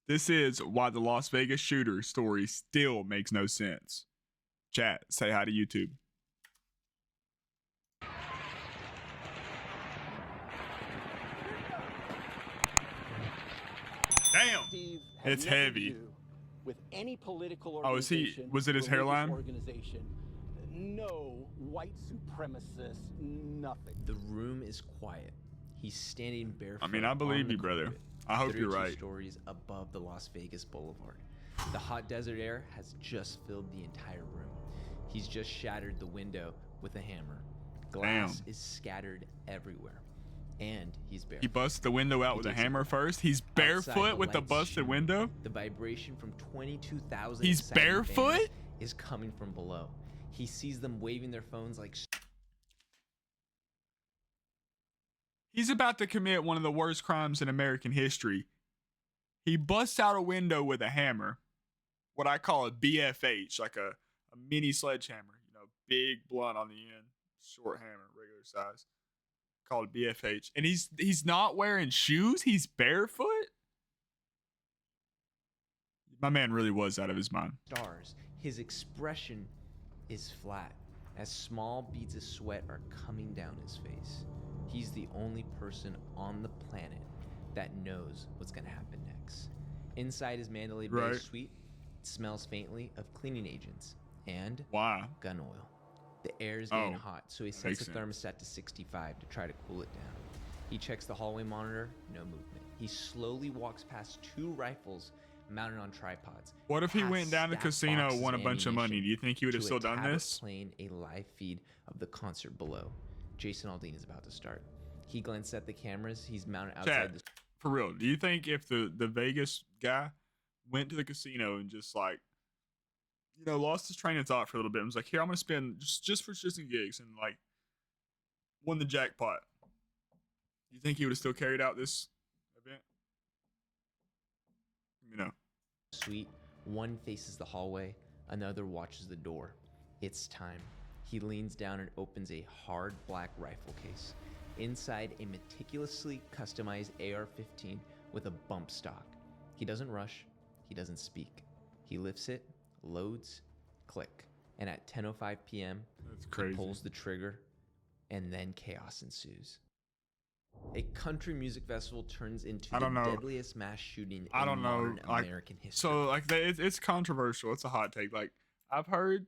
This is why the Las Vegas shooter story still makes no sense. Chat, say hi to YouTube. Damn, Steve it's nothing to heavy. do with any political Oh, is he? organization, Was it his religious hairline? organization, no white supremacist, nothing. The room is quiet. He's standing barefoot. I mean, I believe you, brother. I hope you're right. Stories above the Las Vegas Boulevard. The hot desert air has just filled the entire room. He's just shattered the window with a hammer. Glass is scattered everywhere. And he's barefoot. He busts the window out with a hammer first. He's barefoot with the busted window. The vibration from 22,000 He's barefoot? is coming from below. He sees them waving their phones like... He's about to commit one of the worst crimes in American history. He busts out a window with a hammer. What I call a BFH, like a mini sledgehammer. You know, big blunt on the end. Short hammer, regular size. Called BFH. And he's not wearing shoes? He's barefoot? My man really was out of his mind. Stars. His expression is flat as small beads of sweat are coming down his face. He's the only person on the planet that knows what's gonna happen next. Inside his Mandalay Bay suite, it smells faintly of cleaning agents and gun oil. The air is getting hot, so he sets the thermostat to 65 to try to cool it down. He checks the hallway monitor, no movement. He slowly walks past two rifles mounted on tripods. What if he went down to the casino and won a bunch of money? Do you think he would have still done this? Playing a live feed of the concert below. Jason Aldean is about to start. He glances at the cameras. He's mounted outside the... For real, do you think if the Vegas guy went to the casino and just like, you know, lost his train of thought for a little bit and was like, here, I'm gonna spend just for shits and gigs, and like won the jackpot, you think he would have still carried out this event? You know, suite, one faces the hallway, another watches the door. It's time. He leans down and opens a hard black rifle case. Inside, a meticulously customized AR-15 with a bump stock. He doesn't rush. He doesn't speak. He lifts it, loads, click, and at 10:05 p.m., he pulls the trigger, and then chaos ensues. A country music festival turns into the deadliest mass shooting in modern American history. So, like, it's controversial. It's a hot take. Like, I've heard,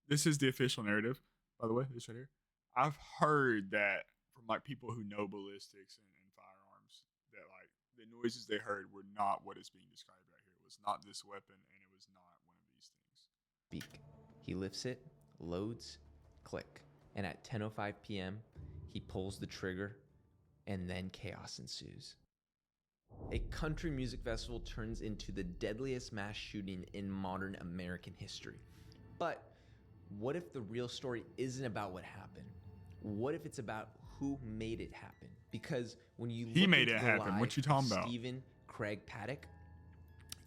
this is the official narrative, by the way, this right here. I've heard that from, like, people who know ballistics and firearms, that, like, the noises they heard were not what is being described right here. It was not this weapon, and it was not one of these things. Speak. He lifts it, loads, click, and at 10:05 p.m., he pulls the trigger, and then chaos ensues. A country music festival turns into the deadliest mass shooting in modern American history. But what if the real story isn't about what happened? What if it's about who made it happen? Because when you look made it happen. What you talking about? Stephen Craig Paddock,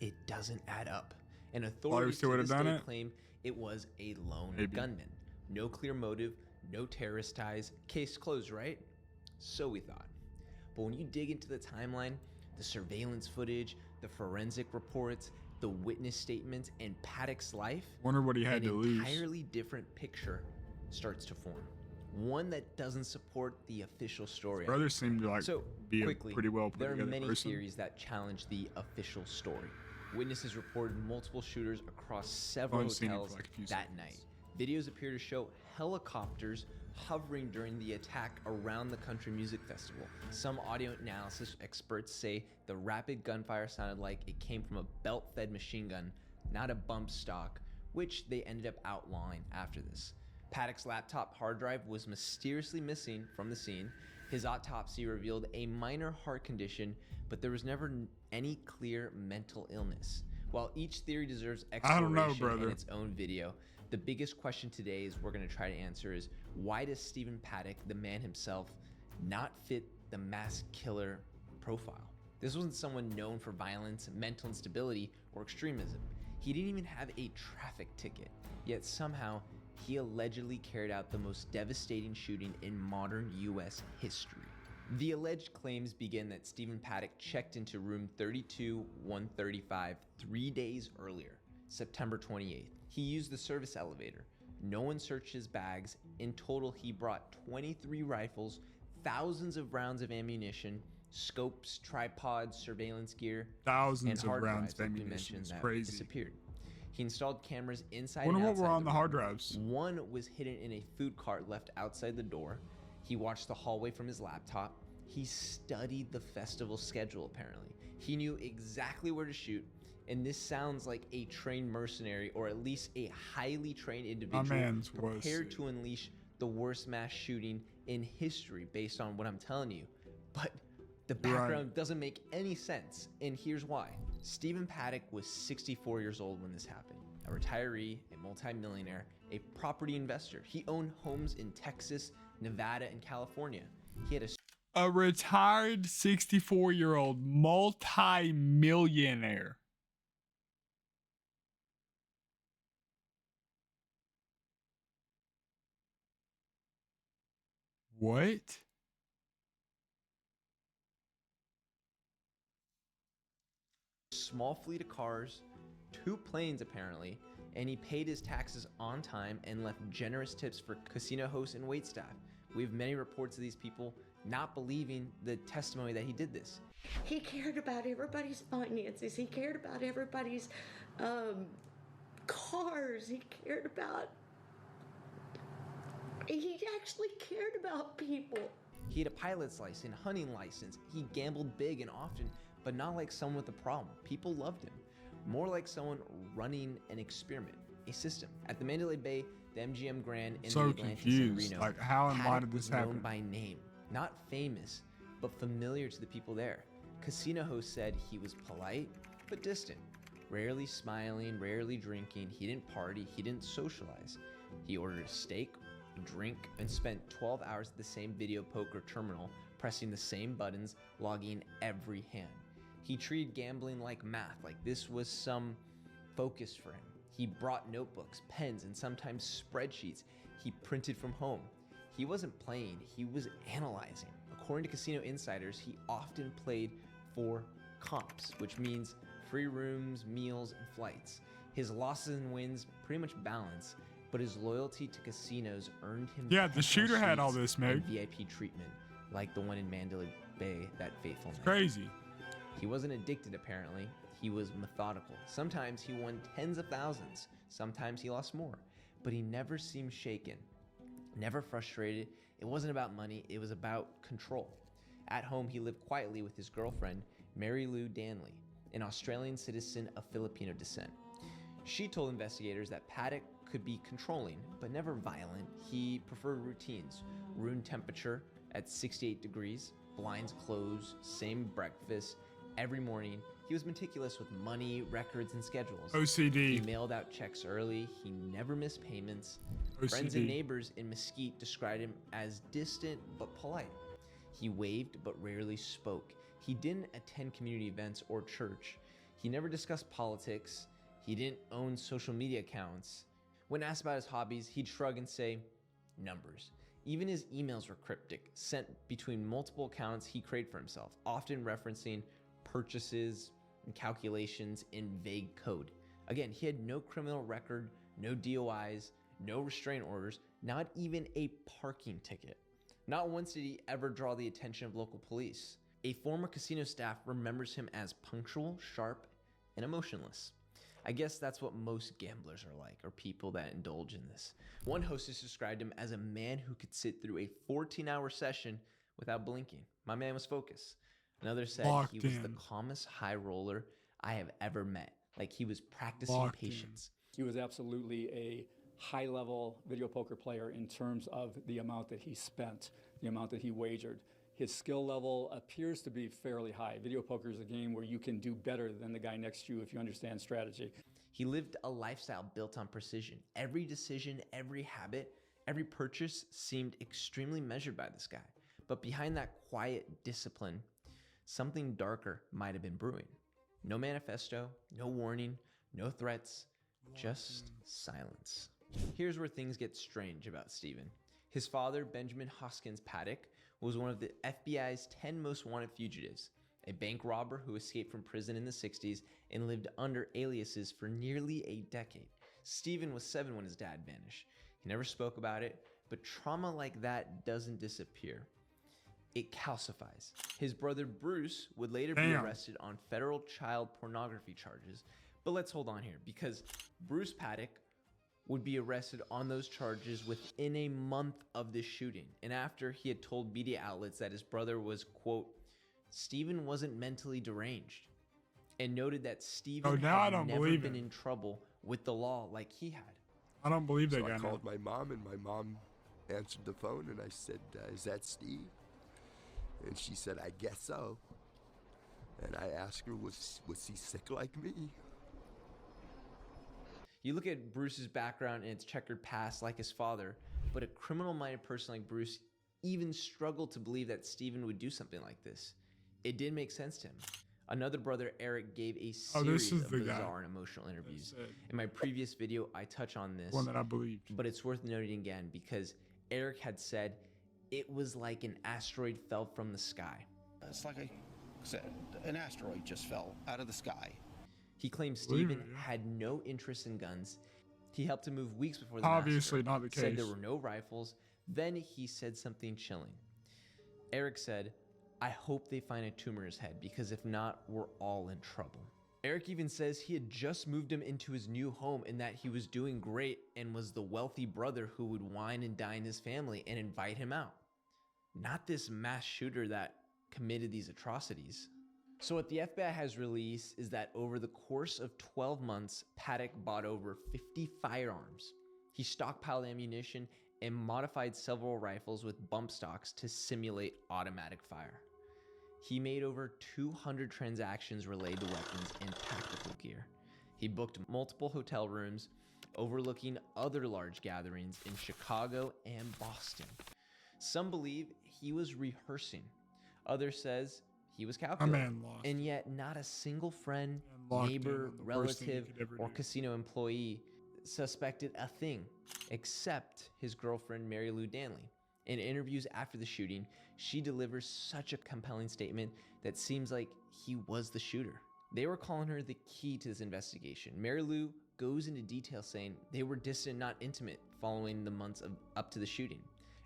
it doesn't add up. And authorities to this day claim it was a lone gunman. No clear motive, no terrorist ties. Case closed, right? So we thought. But when you dig into the timeline, the surveillance footage, the forensic reports, the witness statements, and Paddock's life, wonder what he had to lose. An entirely different picture starts to form. One that doesn't support the official story. Brothers seem to be quickly, a pretty well put together there are many person. Theories that challenge the official story. Witnesses reported multiple shooters across several hotels that night. Videos appear to show helicopters hovering during the attack around the country music festival. Some audio analysis experts say the rapid gunfire sounded like it came from a belt-fed machine gun, not a bump stock, which they ended up outlawing after this. Paddock's laptop hard drive was mysteriously missing from the scene. His autopsy revealed a minor heart condition, but there was never any clear mental illness. While each theory deserves exploration in its own video, the biggest question today is we're going to try to answer is, why does Stephen Paddock, the man himself, not fit the mass killer profile? This wasn't someone known for violence, mental instability, or extremism. He didn't even have a traffic ticket, yet somehow he allegedly carried out the most devastating shooting in modern US history. The alleged claims begin that Stephen Paddock checked into room 32-135 3 days earlier, September 28th. He used the service elevator. No one searched his bags. In total, he brought 23 rifles, thousands of rounds of ammunition, scopes, tripods, surveillance gear, Thousands and hard of rounds drives, of like we ammunition. mentioned, It's that crazy. disappeared. He installed cameras inside Wonder and what outside were on the hard room. drives. One was hidden in a food cart left outside the door. He watched the hallway from his laptop. He studied the festival schedule, apparently. He knew exactly where to shoot, and this sounds like a trained mercenary, or at least a highly trained individual prepared to unleash the worst mass shooting in history based on what I'm telling you. But the background doesn't make any sense, and here's why. Stephen Paddock was 64 years old when this happened. A retiree, a multimillionaire, a property investor. He owned homes in Texas, Nevada, and California. He had a retired 64-year-old multi-millionaire. What? Small fleet of cars, 2 planes apparently, and he paid his taxes on time and left generous tips for casino hosts and waitstaff. We have many reports of these people not believing the testimony that he did this. He cared about everybody's finances. He cared about everybody's cars. He actually cared about people. He had a pilot's license, hunting license. He gambled big and often, but not like someone with a problem. People loved him. More like someone running an experiment, a system. At the Mandalay Bay, the MGM Grand, in the Atlantis in Reno, like, how and why did this happen? known by name, not famous, but familiar to the people there. Casino hosts said he was polite, but distant, rarely smiling, rarely drinking. He didn't party, he didn't socialize. He ordered a steak, a drink, and spent 12 hours at the same video poker terminal, pressing the same buttons, logging every hand. He treated gambling like math, like this was some focus for him. He brought notebooks, pens, and sometimes spreadsheets he printed from home. He wasn't playing, he was analyzing. According to casino insiders, he often played for comps, which means free rooms, meals, and flights. His losses and wins pretty much balance, but his loyalty to casinos earned him the shooter had all this, Meg. VIP treatment, like the one in Mandalay Bay that fateful night. Crazy. He wasn't addicted, apparently. He was methodical. Sometimes he won tens of thousands. Sometimes he lost more. But he never seemed shaken, never frustrated. It wasn't about money. It was about control. At home, he lived quietly with his girlfriend, Mary Lou Danley, an Australian citizen of Filipino descent. She told investigators that Paddock could be controlling, but never violent. He preferred routines, room temperature at 68 degrees, blinds closed, same breakfast every morning. He was meticulous with money, records, and schedules. OCD. He mailed out checks early. He never missed payments. OCD. Friends and neighbors in Mesquite described him as distant but polite. He waved but rarely spoke. He didn't attend community events or church. He never discussed politics. He didn't own social media accounts. When asked about his hobbies, he'd shrug and say, numbers. Even his emails were cryptic, sent between multiple accounts he created for himself, often referencing purchases and calculations in vague code. Again, he had no criminal record, no DOIs, no restraining orders, not even a parking ticket. Not once did he ever draw the attention of local police. A former casino staff remembers him as punctual, sharp, and emotionless. I guess that's what most gamblers are like, or people that indulge in this. One hostess described him as a man who could sit through a 14-hour session without blinking. My man was focused. Another said he was the calmest high roller I have ever met. Like he was practicing patience. He was absolutely a high-level video poker player in terms of the amount that he spent, the amount that he wagered. His skill level appears to be fairly high. Video poker is a game where you can do better than the guy next to you if you understand strategy. He lived a lifestyle built on precision. Every decision, every habit, every purchase seemed extremely measured by this guy. But behind that quiet discipline, something darker might have been brewing. No manifesto, no warning, no threats, just silence. Here's where things get strange about Stephen. His father, Benjamin Hoskins Paddock, was one of the FBI's 10 most wanted fugitives, a bank robber who escaped from prison in the 60s and lived under aliases for nearly a decade. Steven was 7 when his dad vanished. He never spoke about it, but trauma like that doesn't disappear. It calcifies. His brother Bruce would later be arrested on federal child pornography charges. But let's hold on here, because Bruce Paddock would be arrested on those charges within a month of the shooting. And after he had told media outlets that his brother was, quote, Steven wasn't mentally deranged, and noted that Steven had never been in trouble with the law like he had. I don't believe that guy. I called my mom, and my mom answered the phone, and I said, is that Steve? And she said, I guess so. And I asked her, was he sick like me? You look at Bruce's background and its checkered past like his father, but a criminal-minded person like Bruce even struggled to believe that Steven would do something like this. It did make sense to him. Another brother, Eric, gave a series of bizarre and emotional interviews. In my previous video, I touch on this. One that I believed. But it's worth noting again because Eric had said it was like an asteroid fell from the sky. It's like an asteroid just fell out of the sky. He claimed Steven had no interest in guns. He helped him move weeks before the Obviously massacre. not the case. Said there were no rifles. Then he said something chilling. Eric said, I hope they find a tumor in his head, because if not, we're all in trouble. Eric even says he had just moved him into his new home and that he was doing great and was the wealthy brother who would wine and dine his family and invite him out. Not this mass shooter that committed these atrocities. So what the FBI has released is that over the course of 12 months, Paddock bought over 50 firearms. He stockpiled ammunition and modified several rifles with bump stocks to simulate automatic fire. He made over 200 transactions related to weapons and tactical gear. He booked multiple hotel rooms overlooking other large gatherings in Chicago and Boston. Some believe he was rehearsing. Others says he was calculating. And yet not a single friend, neighbor, relative, or casino employee suspected a thing except his girlfriend, Mary Lou Danley. In interviews after the shooting, she delivers such a compelling statement that seems like he was the shooter. They were calling her the key to this investigation. Mary Lou goes into detail saying they were distant, not intimate, following the months up to the shooting.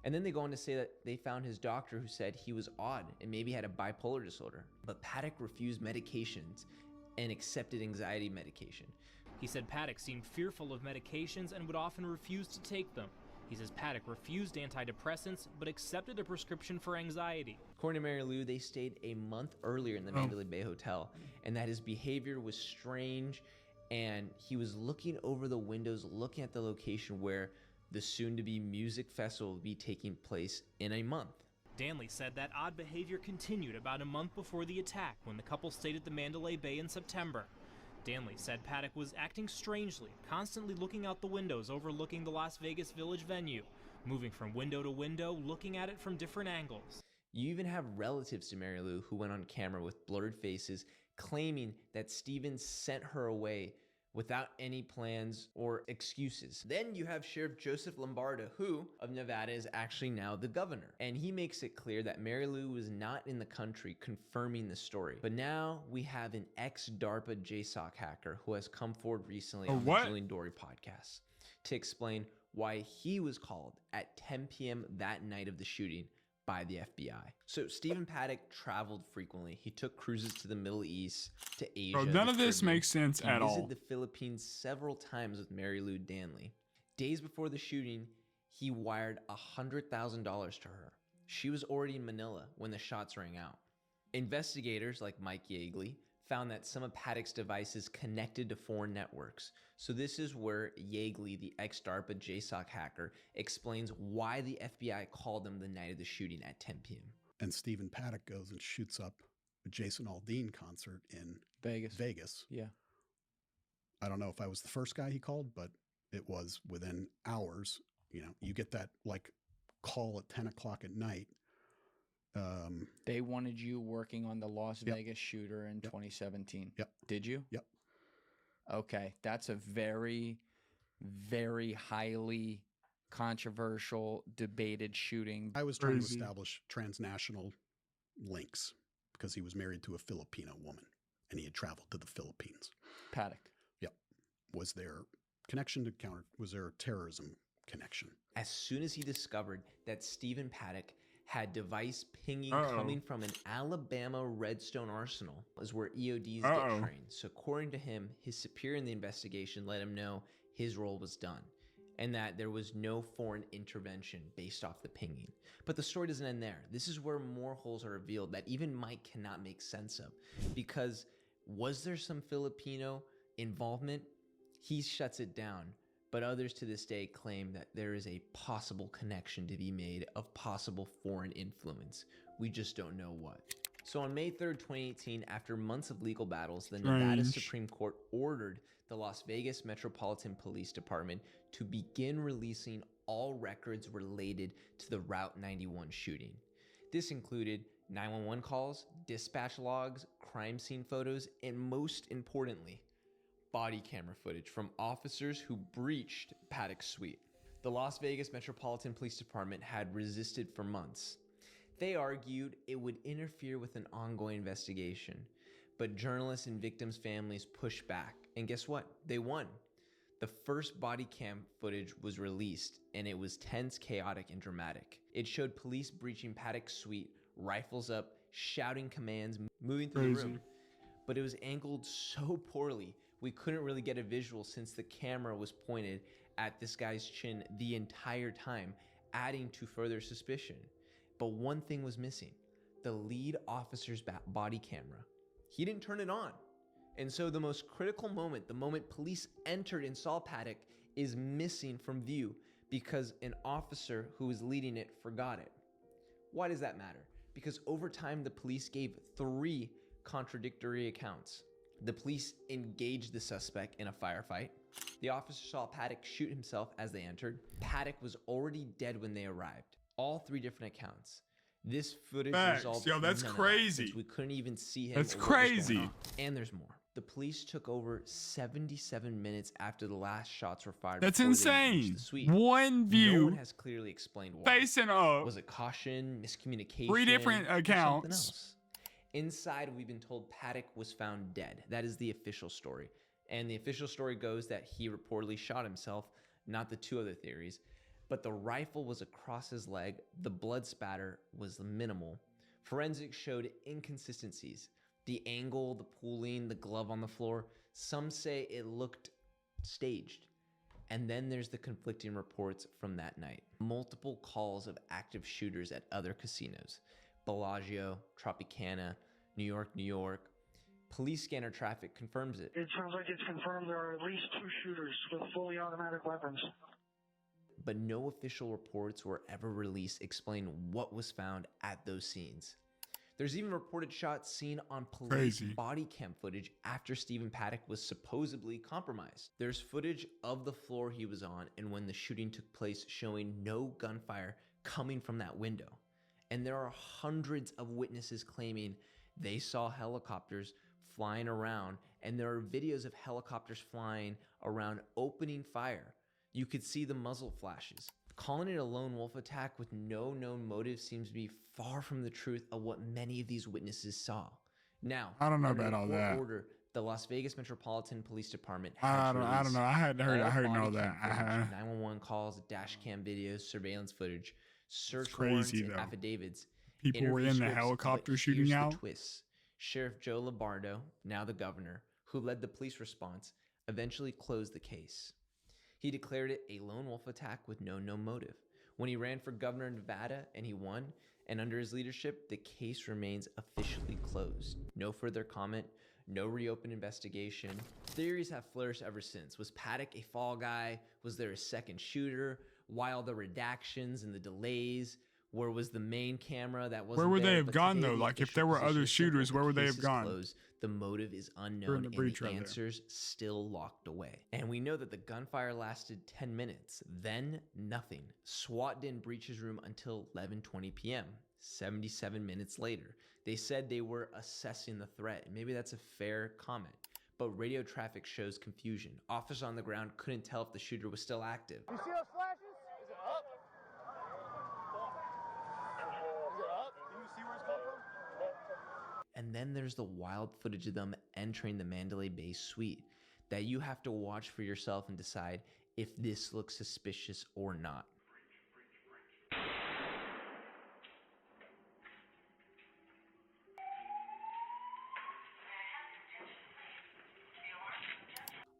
And then they go on to say that they found his doctor who said he was odd and maybe had a bipolar disorder. But Paddock refused medications and accepted anxiety medication. He said Paddock seemed fearful of medications and would often refuse to take them. He says Paddock refused antidepressants but accepted a prescription for anxiety. According to Mary Lou, they stayed a month earlier in the Mandalay Bay Hotel, and that his behavior was strange, and he was looking over the windows, looking at the location where the soon-to-be music festival will be taking place in a month. Danley said that odd behavior continued about a month before the attack when the couple stayed at the Mandalay Bay in September. Danley said Paddock was acting strangely, constantly looking out the windows overlooking the Las Vegas Village venue, moving from window to window, looking at it from different angles. You even have relatives to Mary Lou who went on camera with blurred faces claiming that Steven sent her away without any plans or excuses. Then you have Sheriff Joseph Lombardo, who of Nevada is actually now the governor. And he makes it clear that Mary Lou was not in the country, confirming the story. But now we have an ex-DARPA JSOC hacker who has come forward recently on the Julian Dory podcast to explain why he was called at 10 p.m. that night of the shooting by the FBI. So Steven Paddock traveled frequently. He took cruises to the Middle East, to Asia. None of this makes sense at all. He visited the Philippines several times with Mary Lou Danley. Days before the shooting, he wired $100,000 to her. She was already in Manila when the shots rang out. Investigators like Mike Yeagley found that some of Paddock's devices connected to foreign networks. So this is where Yeagley, the ex-DARPA JSOC hacker, explains why the FBI called him the night of the shooting at 10 p.m. And Steven Paddock goes and shoots up a Jason Aldean concert in Vegas. Yeah. I don't know if I was the first guy he called, but it was within hours. You know, you get that like call at 10 o'clock at night. They wanted you working on the Las Vegas shooter in 2017. Yep. Did you? Yep. Okay. That's a very, very highly controversial, debated shooting. I was trying to establish transnational links because he was married to a Filipino woman and he had traveled to the Philippines. Paddock. Yep. Was there connection to was there a terrorism connection? As soon as he discovered that Stephen Paddock had device pinging coming from an Alabama Redstone arsenal, is where EODs get trained. So according to him, his superior in the investigation let him know his role was done and that there was no foreign intervention based off the pinging. But the story doesn't end there. This is where more holes are revealed that even Mike cannot make sense of, because was there some Filipino involvement? He shuts it down, but others to this day claim that there is a possible connection to be made of possible foreign influence. We just don't know what. So on May 3rd, 2018, after months of legal battles, the Nevada Supreme Court ordered the Las Vegas Metropolitan Police Department to begin releasing all records related to the Route 91 shooting. This included 911 calls, dispatch logs, crime scene photos, and most importantly, body camera footage from officers who breached Paddock's suite. The Las Vegas Metropolitan Police Department had resisted for months. They argued it would interfere with an ongoing investigation, but journalists and victims' families pushed back, and guess what? They won. The first body cam footage was released, and it was tense, chaotic, and dramatic. It showed police breaching Paddock's suite, rifles up, shouting commands, moving through the room. But it was angled so poorly, we couldn't really get a visual since the camera was pointed at this guy's chin the entire time, adding to further suspicion. But one thing was missing: the lead officer's body camera. He didn't turn it on. And so the most critical moment, the moment police entered and saw Paddock, is missing from view because an officer who was leading it forgot it. Why does that matter? Because over time, the police gave 3 contradictory accounts. The police engaged the suspect in a firefight. The officer saw Paddock shoot himself as they entered. Paddock was already dead when they arrived. All 3 different accounts. This footage resolved that's none of crazy. that, since we couldn't even see him. That's or what was going crazy. on. And there's more. The police took over 77 minutes after the last shots were fired. That's before they reached insane. the suite. One view. No one has clearly explained why. Facing up. Was it caution, miscommunication? 3 different or something accounts. else? Inside, we've been told Paddock was found dead. That is the official story. And the official story goes that he reportedly shot himself, not the 2 other theories. But the rifle was across his leg. The blood spatter was minimal. Forensics showed inconsistencies. The angle, the pooling, the glove on the floor. Some say it looked staged. And then there's the conflicting reports from that night. Multiple calls of active shooters at other casinos. Bellagio, Tropicana, New York, New York. Police scanner traffic confirms it. It sounds like it's confirmed there are at least 2 shooters with fully automatic weapons. But no official reports were ever released explaining what was found at those scenes. There's even reported shots seen on police body cam footage after Stephen Paddock was supposedly compromised. There's footage of the floor he was on and when the shooting took place showing no gunfire coming from that window. And there are hundreds of witnesses claiming they saw helicopters flying around, and there are videos of helicopters flying around opening fire. You could see the muzzle flashes. Calling it a lone wolf attack with no known motive seems to be far from the truth of what many of these witnesses saw. Now, I don't know about all that. Order, the Las Vegas Metropolitan Police Department I don't know. I hadn't heard. I heard all that. 911 calls, dash cam videos, surveillance footage, search crazy, warrants, and though. affidavits. People were in the helicopter shooting out. Twists. Sheriff Joe Lombardo, now the governor, who led the police response, eventually closed the case. He declared it a lone wolf attack with no known motive. When he ran for governor of Nevada and he won, and under his leadership, the case remains officially closed. No further comment, no reopened investigation. Theories have flourished ever since. Was Paddock a fall guy? Was there a second shooter? Why all the redactions and the delays? Where was the main camera that wasn't Where would there? they have But gone today, though? the Like if official there were position other is simple. shooters, The where would they case have is gone? closed. The motive is unknown During the and breach the right there. answers still locked away. And we know that the gunfire lasted 10 minutes, then nothing. SWAT didn't breach his room until 11:20 p.m., 77 minutes later. They said they were assessing the threat, and maybe that's a fair comment. But radio traffic shows confusion. Officers on the ground couldn't tell if the shooter was still active. You see those flashes? then there's the wild footage of them entering the Mandalay Bay suite that you have to watch for yourself and decide if this looks suspicious or not.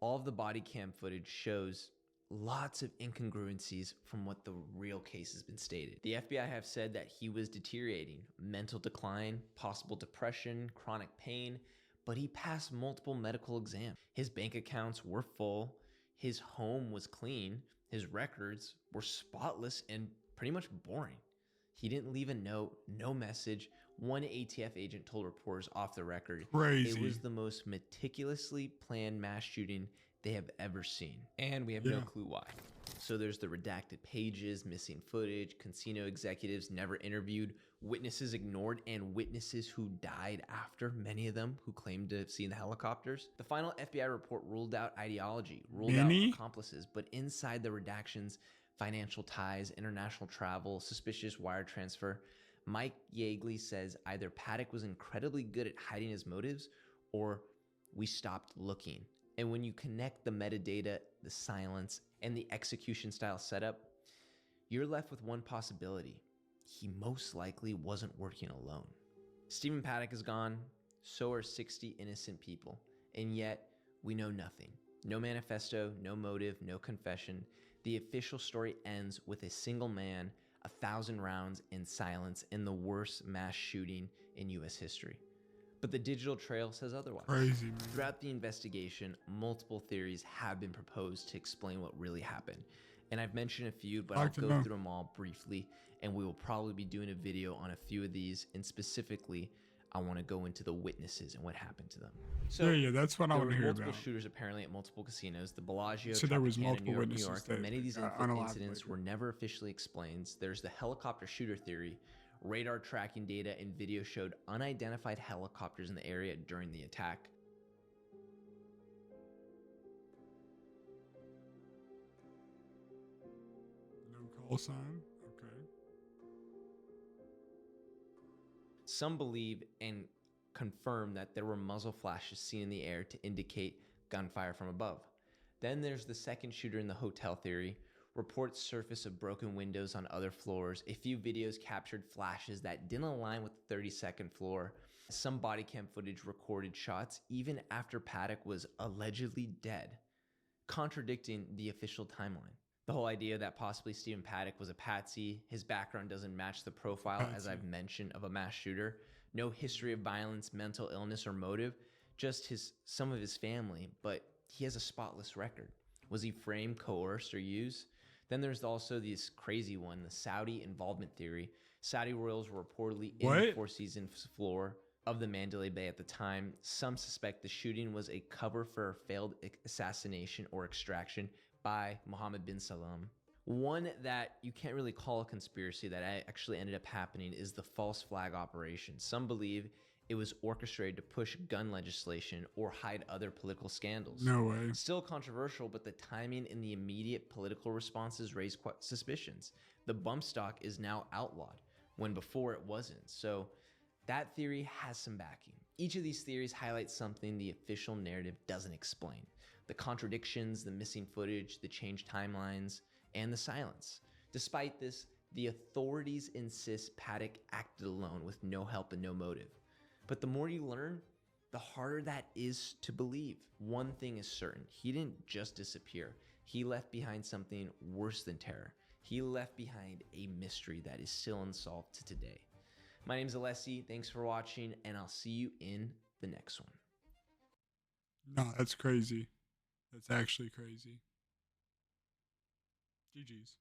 All of the body cam footage shows lots of incongruencies from what the real case has been stated. The FBI have said that he was deteriorating, mental decline, possible depression, chronic pain, but he passed multiple medical exams. His bank accounts were full, his home was clean, his records were spotless and pretty much boring. He didn't leave a note, no message. One ATF agent told reporters off the record, Crazy. It was the most meticulously planned mass shooting they have ever seen. And we have no clue why. So there's the redacted pages, missing footage, casino executives never interviewed, witnesses ignored, and witnesses who died after, many of them who claimed to have seen the helicopters. The final FBI report ruled out ideology, ruled out accomplices, but inside the redactions, financial ties, international travel, suspicious wire transfer, Mike Yeagley says either Paddock was incredibly good at hiding his motives or we stopped looking. And when you connect the metadata, the silence, and the execution style setup, you're left with one possibility. He most likely wasn't working alone. Stephen Paddock is gone, so are 60 innocent people, and yet we know nothing. No manifesto, no motive, no confession. The official story ends with a single man, 1,000 rounds in silence, in the worst mass shooting in U.S. history. But the digital trail says otherwise. Crazy, man. Throughout the investigation, multiple theories have been proposed to explain what really happened. And I've mentioned a few, but I'll go through them all briefly, and we will probably be doing a video on a few of these, and specifically, I want to go into the witnesses and what happened to them. So yeah, that's what I want to hear about. There were multiple shooters apparently at multiple casinos. The Bellagio, so there was multiple New witnesses. York. Many of these incidents were never officially explained. There's the helicopter shooter theory. Radar tracking data and video showed unidentified helicopters in the area during the attack. No call sign. Okay. Some believe and confirm that there were muzzle flashes seen in the air to indicate gunfire from above. Then there's the second shooter in the hotel theory. Reports surface of broken windows on other floors. A few videos captured flashes that didn't align with the 32nd floor. Some body cam footage recorded shots even after Paddock was allegedly dead, contradicting the official timeline. The whole idea that possibly Stephen Paddock was a patsy, his background doesn't match the profile, as I've mentioned, of a mass shooter. No history of violence, mental illness, or motive, just some of his family, but he has a spotless record. Was he framed, coerced, or used? Then there's also this crazy one, the Saudi involvement theory. Saudi royals were reportedly in the Four Seasons floor of the Mandalay Bay at the time. Some suspect the shooting was a cover for a failed assassination or extraction by Mohammed bin Salman. One that you can't really call a conspiracy that actually ended up happening is the false flag operation. Some believe it was orchestrated to push gun legislation or hide other political scandals. No way. Still controversial, but the timing and the immediate political responses raised suspicions. The bump stock is now outlawed, when before it wasn't. So that theory has some backing. Each of these theories highlights something the official narrative doesn't explain. The contradictions, the missing footage, the changed timelines, and the silence. Despite this, the authorities insist Paddock acted alone with no help and no motive. But the more you learn, the harder that is to believe. One thing is certain, he didn't just disappear. He left behind something worse than terror. He left behind a mystery that is still unsolved to today. My name is AyeCedar, thanks for watching, and I'll see you in the next one. No, that's crazy. That's actually crazy. GG's.